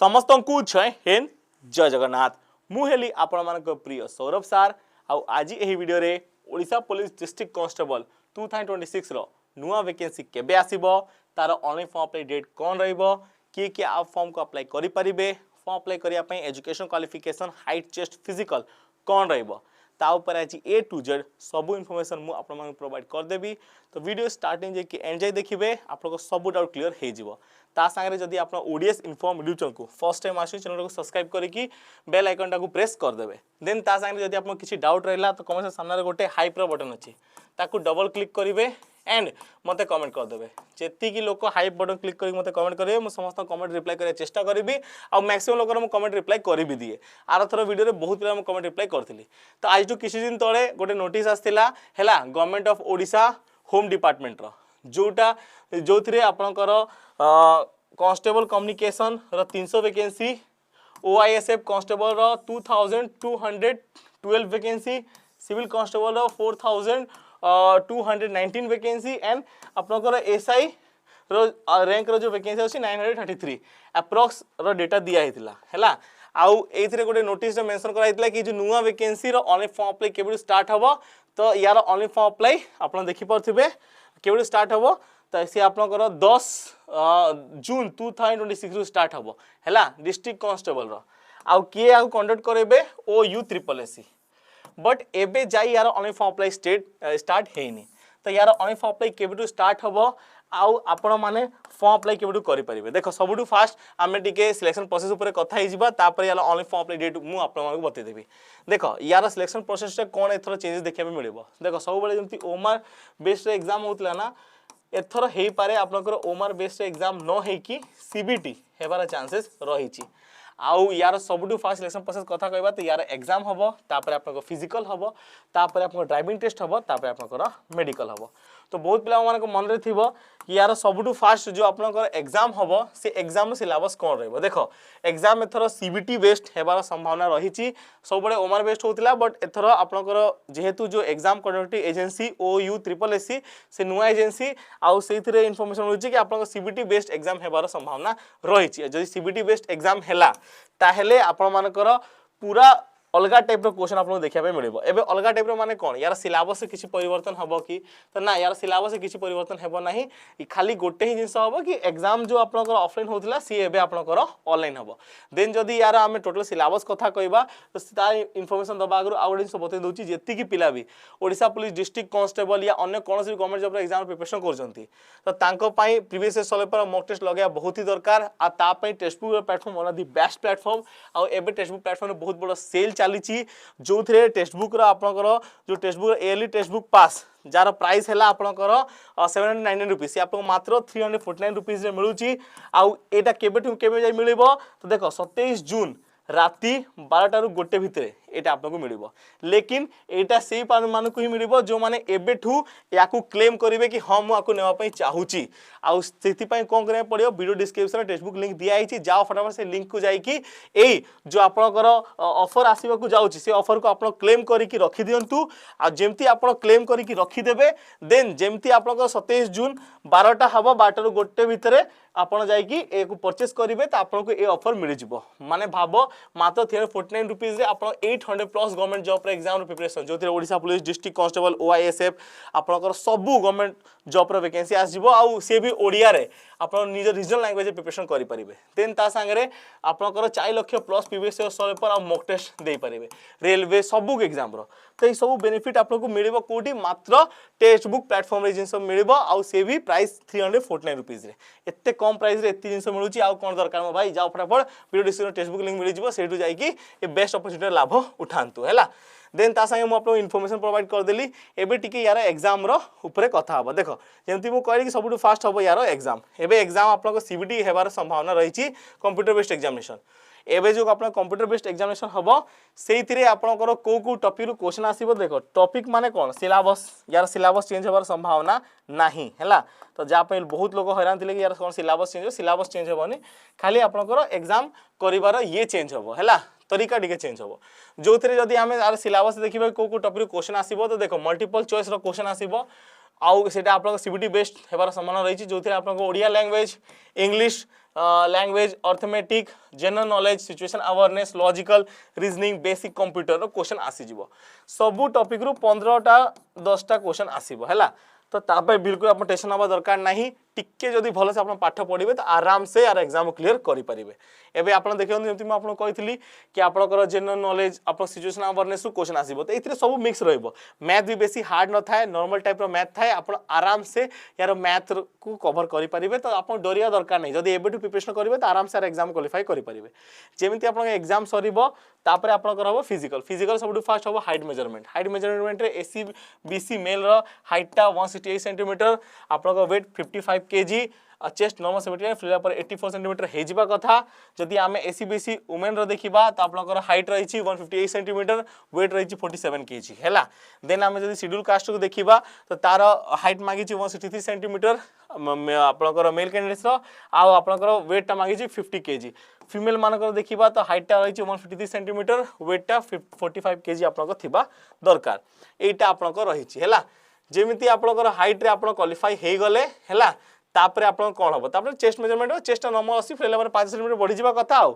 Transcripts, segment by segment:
समस्त को जय हिंद जय जगन्नाथ मुझे आपण मान प्रिय सौरभ सार आज यही वीडियो रे ओडिशा पुलिस डिस्ट्रिक्ट कांस्टेबल 2026 रो नुआ वैकेंसी केबे आसीबो तार ऑनलाइन फॉर्म अप्लाई डेट कौन रहिबो किए किए आप फॉर्म को अप्लाई करि परिबे फॉर्म अप्लाई करिया पई education qualification height chest physical कौन रहिबो ता ऊपर आज ए टू जेड सब इनफॉरमेशन मु आपण मान प्रोवाइड कर देबी तो वीडियो स्टार्टिंग जे कि एंड जाय देखिबे आपन को सब डाउट क्लियर हे जिवो ता संगे जदि आपण ओडीएस इन्फॉर्म यूट्यूब को फर्स्ट टाइम आसी चैनल को सब्सक्राइब करिकी बेल आइकन टाको प्रेस कर देबे देन ता संगे जदि आपण किछि डाउट रहला तो कमेंट सामने रे गोटे हाई प्रो बटन अछि ताको डबल क्लिक करिवे एंड मते कमेंट कर देबे जेति की लोक हाई बटन क्लिक करी मते कमेंट करिवे मु समस्त कमेंट रिप्लाई करे चेष्टा करबी आ मैक्सिमम लोकर मु कमेंट रिप्लाई करी भी दिए आर थरो वीडियो रे बहुत पिला मु कमेंट रिप्लाई करथिली तो आज जो किछि दिन तळे गोटे नोटिस आस्थिला हैला government of Odisha home department रो जोटा जोथरे आपनकर कांस्टेबल कम्युनिकेशन रो 300 वैकेंसी ओआईएसएफ कांस्टेबल रो 2212 वैकेंसी सिविल कांस्टेबल रो 4219 वैकेंसी एंड आपनकर एसआई रो रैंक रो जो वैकेंसी अछि 933 अप्रॉक्स रो डेटा दिया हितला हैला आउ एथिरे गोटे नोटिस रे मेंशन करा हितला कि जो नुवा वैकेंसी रो ऑनलाइन फॉर्म अप्लाई केबे स्टार्ट हबो तो यार ऑनलाइन फॉर्म अप्लाई आपन देखि परथिबे केबे स्टार्ट हबो तो से आपनकर 10 जून 2026 रु स्टार्ट हबो हैला डिस्ट्रिक्ट कांस्टेबल रो आउ किए आउ कंडक्ट करेबे ओ यू ट्रिपल एससी बट एबे जाई यार ऑनलाइन फॉर्म अप्लाई स्टार्ट हेनी तो यार ऑनलाइन फॉर्म अप्लाई केबे स्टार्ट हबो आउ आपण माने फॉर्म अप्लाई केबे करि परिबे देखो सबुटु फास्ट आमे टिके सिलेक्शन प्रोसेस ऊपर कथा हि जिबा तापर यार ऑनलाइन फॉर्म अप्लाई डेट मु आपण मानको बते देबी देखो यार सिलेक्शन प्रोसेस रे कोन एथरो चेंजेस देखिया पे मिलिबो देखो सब बेले जंती ओमार बेस्ड एग्जाम होतला ना एथरो हेई पारे आपनकर ओमार बेस्ड एग्जाम न हे कि सीबीटी हेबार चांसेस रहिछि आउ यार सबुटु फास्ट सिलेक्शन प्रोसेस कथा कहबा तो यार एग्जाम हबो तापर आपनको फिजिकल हबो तापर आपनको ड्राइविंग टेस्ट हबो तापर आपनको मेडिकल हबो तो बहुत पिला मानको मन रे थिबो कि यार सबुटु फास्ट जो आपनको एग्जाम हबो से एग्जाम सिलेबस कोन रहबो देखो एग्जाम एथरो सीबीटी बेस्ड हेबार संभावना रहिछि सब बडे ओमार बेस्ड होतिला बट एथरो आपनको जेहेतु जो exam conducting agency ओयू triple SC से नुवा एजेंसी आउ सेथिरे इन्फॉर्मेशन होछि कि आपनको सीबीटी बेस्ड एग्जाम हेबार संभावना रहिछि जदि सीबीटी बेस्ड एग्जाम हेला ताहेले आपण मानकर पूरा अलगा टाइप रो क्वेश्चन आपन देखिया पे मिलिबो एबे अलगा टाइप रो माने कोन यार सिलेबस से किछि परिवर्तन हबो कि तो ना यार सिलेबस से किछि परिवर्तन हेबो नाही खाली गोटे ही जिंस हबो कि एग्जाम जो आपनकर ऑफलाइन होतला सी एबे आपनकर ऑनलाइन हबो देन जदी यार हमें टोटल सिलेबस कथा कहबा तो ता इन्फॉर्मेशन दबा आगु आउट जिंस बते दोची जेति की पिला भी ओडिसा पुलिस डिस्ट्रिक्ट कांस्टेबल या अन्य कोनोसी गवर्नमेंट जॉब रो एग्जाम प्रिपरेशन करजंती तो तांको पई प्रीवियस ईयर सले पर मॉक टेस्ट लगया बहुत ही दरकार आ ता पई Testbook platform one of the best platform आ एबे टेस्ट बुक प्लेटफॉर्म बहुत बड़ सेल चली जो थे टेक्स्ट बुक आपनकर जो Testbook yearly Testbook pass जार प्राइस है आपनकर 799 रुपीस आपको मात्र 349 रुपीस रे मिलुची आउ एटा केबेठु केबे जाय मिलिबो तो देखो 27 जून राति 12 गोटे भितरे एटा आपको मिलिबो लेकिन एटा सेही मान को ही मिलिबो जो माने एबेठु याकू क्लेम करिवे कि हम मु आकू नेवा पई चाहूची आ सेति पई कोन करे पड़ियो वीडियो डिस्क्रिप्शन में टेक्स्ट बुक लिंक दिया आइची जाओ फटाफट से लिंक को जाई कि एई जो आपनकर ऑफर आसीबा को जाउची से ऑफर को आपन क्लेम करी कि रखि दियंतु आ जेमती आपन क्लेम करी कि रखि देबे देन जेमती आपनकर 27 जून 12टा हबो 12 गोटे भितरे आपण जाई कि ए को परचेस करिवे त आपन को ए ऑफर मिलि जिवो माने भाबो मात्र 349 रुपीस रे आपण 800 प्लस गवर्नमेंट जॉब रे एग्जाम प्रिपरेशन जो ओडिशा पुलिस डिस्ट्रिक्ट कांस्टेबल ओआईएसएफ आपनकर सबु गवर्नमेंट जॉब रे वैकेंसी आस जिवो आ से भी ओडिया रे आपण निज रीजनल लैंग्वेज प्रिपरेशन करि परिबे देन ता संगे आपनकर 4 लाख प्लस प्रीवियस ईयर सले पर मॉक टेस्ट दे परिबे रेलवे सबु एग्जाम रो तो ये सब बेनिफिट आपको मिलिबो कोठी मात्र टेक्स्ट बुक प्लेटफॉर्म रे जिंस मिलिबो आ से भी प्राइस 349 रुपीस रे एते कम प्राइस रे एते जिंस मिलुची आ कोन दरकार मो भाई जाओ फटाफट video description text book link मिलि जिवो सेठु जाई कि ए बेस्ट अपॉर्चुनिटी लाभ उठांतु हैला देन ता संगे मु आपको इन्फॉर्मेशन प्रोवाइड कर देली एबे टिके यार एग्जाम रो ऊपर कथा हबो देखो जेंति मु कहली कि सबुटु फास्ट हबो यार एग्जाम एबे एग्जाम आपनको सीबीटी हेबार संभावना रहिची कंप्यूटर बेस्ड एग्जामिनेशन एबे जो अपना कंप्यूटर बेस्ड एग्जामिनेशन हबो सेइतिरे आपनकर को टॉपिक रो क्वेश्चन आसीबो देखो टॉपिक माने कोन सिलेबस यार सिलेबस चेंज होबार संभावना नाही हैला तो जा पे बहुत लोग हैरान थिले कि यार कोन सिलेबस चेंज होबनी खाली आपनकर एग्जाम करिवार ये चेंज होबो हैला तरीका टिके चेंज होबो जो थरे जदी हमें यार सिलेबस देखिबा को टॉपिक रो क्वेश्चन आसीबो तो देखो मल्टीपल चॉइस रो क्वेश्चन आसीबो आउ सेटा आपन सीबीटी बेस्ड हेबार संभावना रही जो आपन Odia language English language arithmetic general knowledge situation awareness logical reasoning basic computer question आसीजिवो सबु टॉपिक रु 15टा 10टा क्वेश्चन आसीबो हैला तो तापे बिल्कुल आप टेंशन नबा दरकार नहीं टिके जदि भल से आप पाठ पढ़े तो आराम से यार एग्जाम क्लियर करि परिबे एबे आपण देखियो जेमति म आपण कहितली कि आपनकर जनरल नॉलेज आप सिचुएशन अवेयरनेस क्वेश्चन आसीबो तो एथिरे सब मिक्स रहइबो मैथ भी बेसी हार्ड न थाए नॉर्मल टाइप रो मैथ थाए आपण आराम से यार मैथ को कवर करि परिबे तो आपण डरिया दरकार नहीं जदि एबेटू प्रिपरेशन करिवे तो आराम से यार एग्जाम क्वालिफाई करि परिबे जेमति आपण एग्जाम सरीबो तापरे आपनकर हबो फिजिकल फिजिकल सबटू फास्ट हबो हाइट मेजरमेंट रे एसी बीसी मेल रो हाइट टा 168 सेंटीमीटर आपनकर वेट 55 केजी चेस्ट नॉर्मल 79 फ्लेयर पर 84 सेंटीमीटर हे जिबा कथा जदि आमे एसीबीसी वुमेन रो देखिबा त आपनकर हाइट रही 158 सेंटीमीटर वेट रही 47 केजी हैला देन आमे जदि शेड्यूल कास्ट को देखिबा तो तार हाइट मागी 163 सेंटीमीटर आपनकर मेल कैंडिडेट्स रो आ आपनकर वेट टा मागी 50 केजी फीमेल मानकर देखिबा तो हाइट टा रही 153 सेंटीमीटर वेट टा 45 केजी आपनकर थिबा दरकार एटा आपनकर रही हैला जेमिति आपनकर हाइट रे आपन क्वालिफाई हे गले हैला तापरे आपन कोन हबो तापरे चेस्ट मेजरमेंट चेस्ट नॉर्मल 80 फ्लेयर पर 5 सेंटीमीटर बढ़ी जिबा कथा आ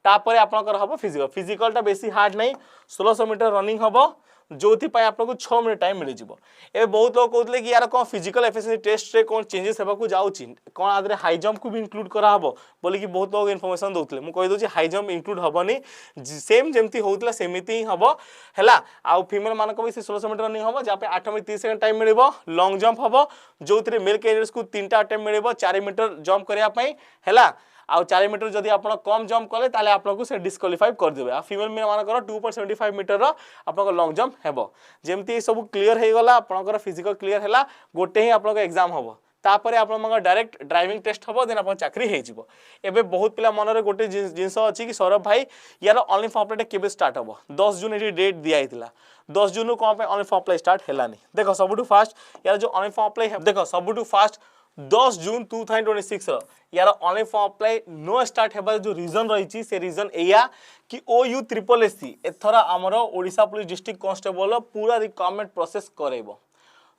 तापरे आपनकर हबो फिजिकल टा बेसी हार्ड नहीं 1600 मीटर रनिंग हबो जोथि पय आपको 6 मिनिट टाइम मिल जिवो ए बहुत लोग कहतले कि यार कोन फिजिकल एफिशिएंसी टेस्ट रे कोन चेंजेस हेबा को जाउची कोन आदरे हाई जंप को भी इंक्लूड करा हबो बोली कि बहुत लोग इन्फॉर्मेशन दोतले मु कहि दोची हाई जंप इंक्लूड हबनी सेम जेमति होतला सेमिति हबो हैला आ फीमेल मानको भी 1600 मीटर रनिंग हबो जा पे 8 मिनिट 30 सेकंड टाइम मिलिबो लॉन्ग जंप हबो जोथि मेल कैंडिडेट्स को 3टा अटेम्प्ट मिलिबो 4 मीटर जंप करिया पई हैला आ 4 मीटर जदि आपण कम जंप कले ताले आपनको से डिस्क्वालीफाई कर देबे आ फीमेल मानकर 2.75 मीटर रो आपनको लॉन्ग जंप हेबो जेमति सब क्लियर हे गला आपनकर फिजिकल क्लियर हैला गोटे ही आपनको एग्जाम हबो तापरे आपन डायरेक्ट ड्राइविंग टेस्ट हबो देन आपन चाकरी हे जिवो एबे बहुत पिला मन रे गोटे जिंस अछि कि सौरभ भाई यार ओनली फॉर अप्लाई केबे स्टार्ट हबो 10 जून एटी डेट दिया हितला 10 जून को पे ओनली फॉर अप्लाई स्टार्ट हेलानी देखो सबटू फास्ट यार जो ओनली फॉर अप्लाई देखो सबटू फास्ट 10 जून 2026 यार online form apply know start हेबा जो रीजन रही से रीजन एया कि OU SSC एथरा हमरो ओडिशा पुलिस डिस्ट्रिक्ट कांस्टेबल पूरा रिक्वायरमेंट प्रोसेस करेबो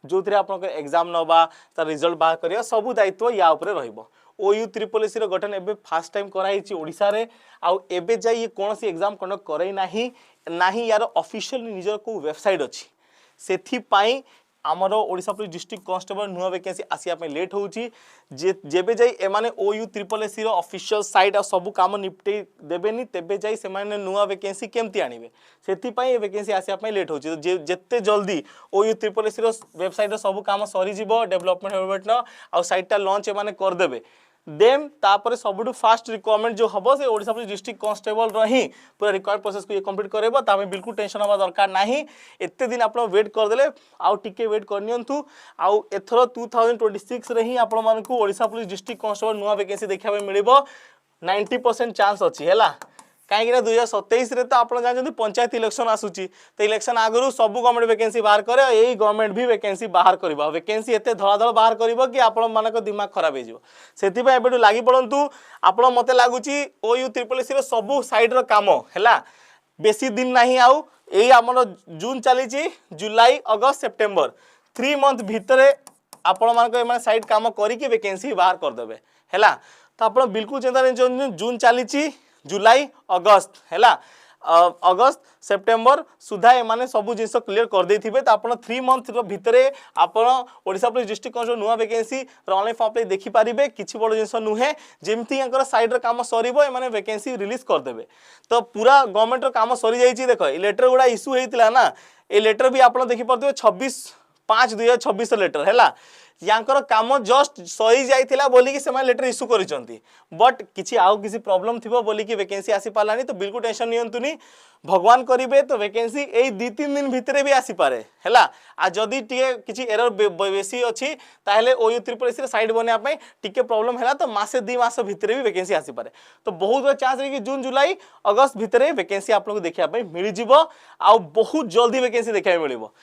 जो थरे आपन एग्जाम नबा तार रिजल्ट बाहर करिया सब दायित्व या ऊपर रहइबो OU SSC रो गठन एबे फर्स्ट टाइम कराइछि ओडिशा रे आ एबे जाई ये कोनसी एग्जाम कंडक्ट करई नाही यार ऑफिशियल निजर को वेबसाइट अछि सेथि पाई आमरो ओडिशा पुलिस डिस्ट्रिक्ट कांस्टेबल नुआ वैकेंसी आसिया पे लेट होउची जेबे जाई एमाने OU SSC रो ऑफिशियल साइट आ सब काम निपटे देबेनी तेबे जाई से माने नुआ वैकेंसी केमती आनिबे सेति पई ए वैकेंसी आसिया पे लेट होउची जेते जल्दी OU SSC रो वेबसाइट रो सब काम सरी जिवो डेवलपमेंट न आ साइट टा लॉन्च एमाने कर देबे देम तापर सबटू फास्ट रिक्वायरमेंट जो हबो से ओडिशा पुलिस डिस्ट्रिक्ट कांस्टेबल रही पूरा रिक्वायर्ड प्रोसेस को ये कंप्लीट करेबो तामे बिल्कुल टेंशन हवा दरकार नाही एते दिन आपण वेट कर देले आउ टिके वेट करनियंतु आउ एथरो 2026 रे ही आपण मानकू ओडिशा पुलिस डिस्ट्रिक्ट कांस्टेबल नुवा वैकेंसी देखा पे मिलिबो 90% चांस अछि हैला कहीं 2027 रे तो आपण जान पंचायत इलेक्शन आसुची तो इलेक्शन आगु सब गवर्नमेंट वैकेंसी बाहर करे यही गवर्नमेंट भी वैकेंसी बाहर करबा वैकेंसी एते धड़ाधड़ बाहर करबो कि आपण मानक दिमाग खराब हे जो सेति पय एबेटू लागि पड़ंतु आपण मते लागुची OU SSC रो सब साइड रो काम हैला बेसी दिन नाही आउ एई हमर जून चलीची जुलाई अगस्त सेप्टेम्बर 3 मंथ भितरे आपण मानक एमा साइड काम करी कि वैकेंसी बाहर कर देबे हैला तो आपण बिल्कुल चिंता नहीं जून चलीची जुलाई अगस्त हैला अगस्त सेप्टेम्बर सुधा एमाने सब जिंस क्लियर कर दे थिबे त आपण 3 मंथ रो भितरे आपण ओडिशा पुलिस डिस्ट्रिक्ट कांस्टेबल नुवा वैकेंसी ऑनलाइन फॉर्म अप्लाई देखि पारिबे किछि बड़ जिंस नुहे जेमति यांकर साइड रो काम सरीबो एमाने वैकेंसी रिलीज कर देबे तो पूरा गवर्नमेंट रो काम सरी जाईची देखो ए लेटर गुडा इशू हेतिला ना ए लेटर भी आपण देखि परथिबे 26/5/2026 लेटर हैला यांकर काम जस्ट सही जाइथिला बोली कि सेमा लेटर इशू करिसंती बट किछि आउ किछि प्रॉब्लम थिबो बोली कि वैकेंसी आसी पालानी तो बिल्कुल टेंशन नियंतुनी भगवान करिवे तो वैकेंसी एई 2-3 दिन भितरे भी आसी पारे हैला आ जदी टिके किछि एरर बेसी अछि ताहले OU SSC रे साइड बनिया पई टिके प्रॉब्लम हैला तो मासे 2 मास भितरे भी वैकेंसी आसी पारे तो बहुत चांस रे कि जून जुलाई अगस्त भितरे वैकेंसी आप लोग देखिया पई मिलि जिवो आ बहुत जल्दी वैकेंसी देखिया मिलिबो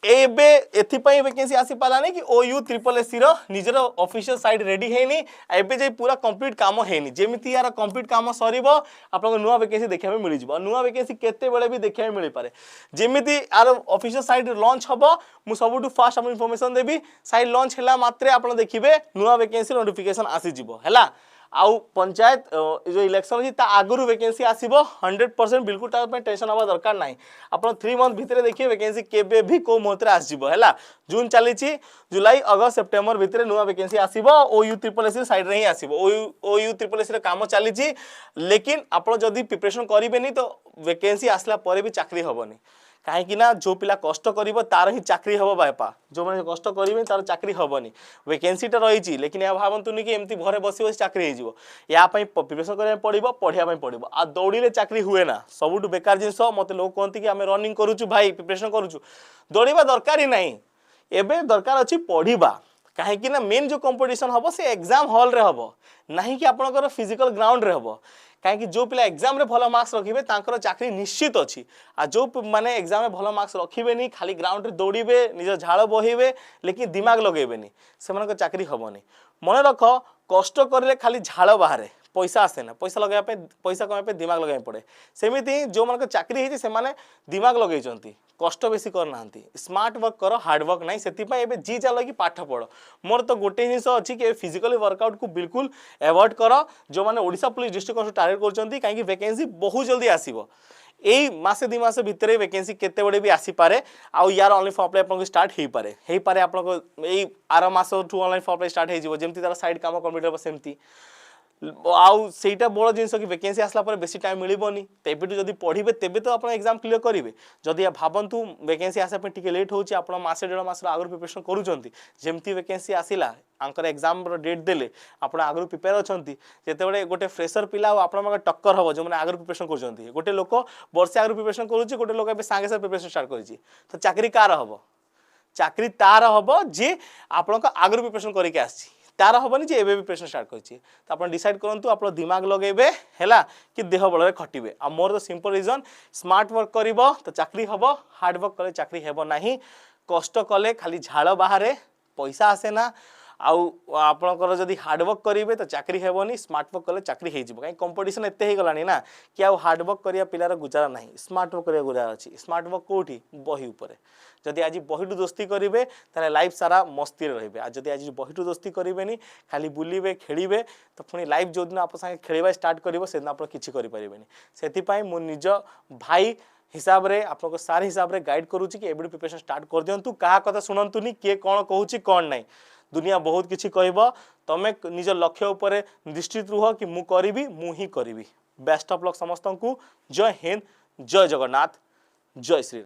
एबे एथिपाई वैकेंसी आसी पाला नहीं कि OU SSC रो निजर ऑफिशियल साइट रेडी हेनी एबे जे पूरा कंप्लीट काम हेनी जेमिति यार कंप्लीट काम सरीबो आपन नुवा वैकेंसी देखिया में मिलि जिवो नुवा वैकेंसी केते बेले भी देखिया में मिलि पारे जेमिति यार ऑफिशियल साइट लॉन्च हबो मु सबटू फास्ट हम इंफॉर्मेशन देबी साइट लॉन्च हैला मात्रे आपन देखिबे नुवा वैकेंसी नोटिफिकेशन आसी जिवो हैला आउ पंचायत जो इलेक्शन अछि ता आगुरु वैकेंसी आसीबो 100% बिल्कुल ता पे टेंशन हवा दरकार नाही। आपण 3 मंथ भितरे देखिए वैकेंसी केबे भी को मोहतरे आसीबो हैला। जून चलीची जुलाई अगस्त सेप्टेम्बर भितरे नुआ वैकेंसी आसीबो ओयू ट्रिपल एस साइड रे ही आसीबो ओयू ट्रिपल एस रे काम चलीची लेकिन आपण जदी प्रिपरेशन करिबेनी तो वैकेंसी आसला परे भी चाकरी हबनी कहीं ना जो पिला कष्ट करिवो तार ही चाकरी हबो बापा जो माने कष्ट करिवे तार चाकरी हबनी वैकेंसी टा रही लेकिन या भावंतुनी कि एमती घरे बसी बसी चाकरी हो या प्रिपरेशन करबा पड़िबो पढ़िया पड़िबो आ दौड़ीले चाकरी हुए ना सबुठु बेकार जिंस मते लोग कहती कि आमे रनिंग करूछु भाई प्रिपरेशन करूछु दौड़ीबा दरकार ही नहीं एबे दरकार अछि पढ़िबा कहीं ना मेन जो कंपटीशन हम से एग्जाम हॉल रे हम नहीं कि आपनकर फिजिकल ग्राउंड रे हम कहीं जो पिला एग्जाम रे भलो मार्क्स रखिबे तांकर चाकरी निश्चित अछि आ जो माने एग्जाम रे भलो मार्क्स रखिबेनी खाली ग्राउंड रे दौड़ीबे निज झाड़ बहिबे लेकिन दिमाग लगेबेनी सेमानक चाकरी हबनी मन रख कष्ट करले खाली झाड़ बाहरे पैसा आसे ना पैसा लगे पैसा कमाई पे दिमाग लगे पड़े सेमिति जो मन चाकरी होती से माने दिमाग लगे कष्ट बेसी करना स्मार्ट वर्क कर हार्ड वर्क नहीं से जी जा लगी पाठ पढ़ मोर तो गोटे जिन अच्छी कि फिजिकली वर्कआउट को बिल्कुल एवॉइड कर जो मैंने ओडिशा पुलिस डिस्ट्रिक्ट टार्गेट कर कहीं वैकेंसी बहुत जल्दी आसीबो एई मासे 2 मास भितर वैकेंसी केते बड़े भी आसी पारे आउ यार ऑनलाइन फॉर्म अप्लाई आपन स्टार्ट हेई पारे आपन एई आर मास टू ऑनलाइन फॉर्म अप्लाई स्टार्ट हे जिवो जेमति तार साइड काम कंप्लीट हो सेमति आउ सेटा बड़ जिनस कि वैकेंसी आसला पर बेसी टाइम मिलबनी तेबेटू जदी पढ़िबे तेबे तो आपण एग्जाम क्लियर करिवे जदी भाबंतु वैकेंसी आसा पे टिके लेट होची आपण मासे 1.5 मास आगर प्रिपरेशन करूचंती जेमति वैकेंसी आसिला आंकर एग्जाम रो डेट देले आपण आगर प्रिपेयर अछंती जेते बडे गोटे फ्रेशर पिला आपण मगे टक्कर हबो जो माने आगर प्रिपरेशन करूचंती गोटे लोक वर्षे आगर प्रिपरेशन करूची गोटे लोक बे संगे संगे प्रिपरेशन स्टार्ट करिची तो चाकरी कार हबो चाकरी तार हबो जे आपण को आगर प्रिपरेशन करके आसी तार हबनी जे एबे भी प्रिपरेशन स्टार्ट करछि तो आपण डिसाइड करंतु आपण दिमाग लगेबे हैला कि देह बळ रे खटिबे आ मोर तो सिंपल रीजन स्मार्ट वर्क करिवो तो चाकरी हबो हार्ड वर्क करे चाकरी हेबो नाही कष्ट कले खाली झाड़ बाहरे पैसा आसे ना आउ आपनकर जदी हार्ड वर्क करिवे तो चाकरी हेबोनी स्मार्ट वर्क कले चाकरी हे जिवो काई कंपटीशन एते हे गलानी ना कि आउ हार्ड वर्क करिया पिलार गुजारा नाही स्मार्ट वर्क करिया गुजारा अछि स्मार्ट वर्क कोठी बही ऊपर जदि आज बहीटू दोस्ती करेंगे ताले लाइफ सारा मस्ती रहिबे आ जदि आज बहीटू दोस्ती करेंगे खाली बुलिबे खेलिबे तो पुणी लाइफ जो दिन आप संगे खेलिबा स्टार्ट करिवो से दिन आप किछि करि परिबेनी सेति पई मो निज भाई हिसाब रे आपको सार हिसाब रे गाइड करूची कि एबडी प्रिपरेशन स्टार्ट कर दियंतु कहा कथा सुनंतुनी के कोन कहूची कोन नाही दुनिया बहुत किछि कहबो तमे निज लक्ष्य ऊपर निश्चित रुह कि मु करिवि मु ही करिवि बेस्ट ऑफ लक समस्त को जय हिंद जय जगन्नाथ जय श्री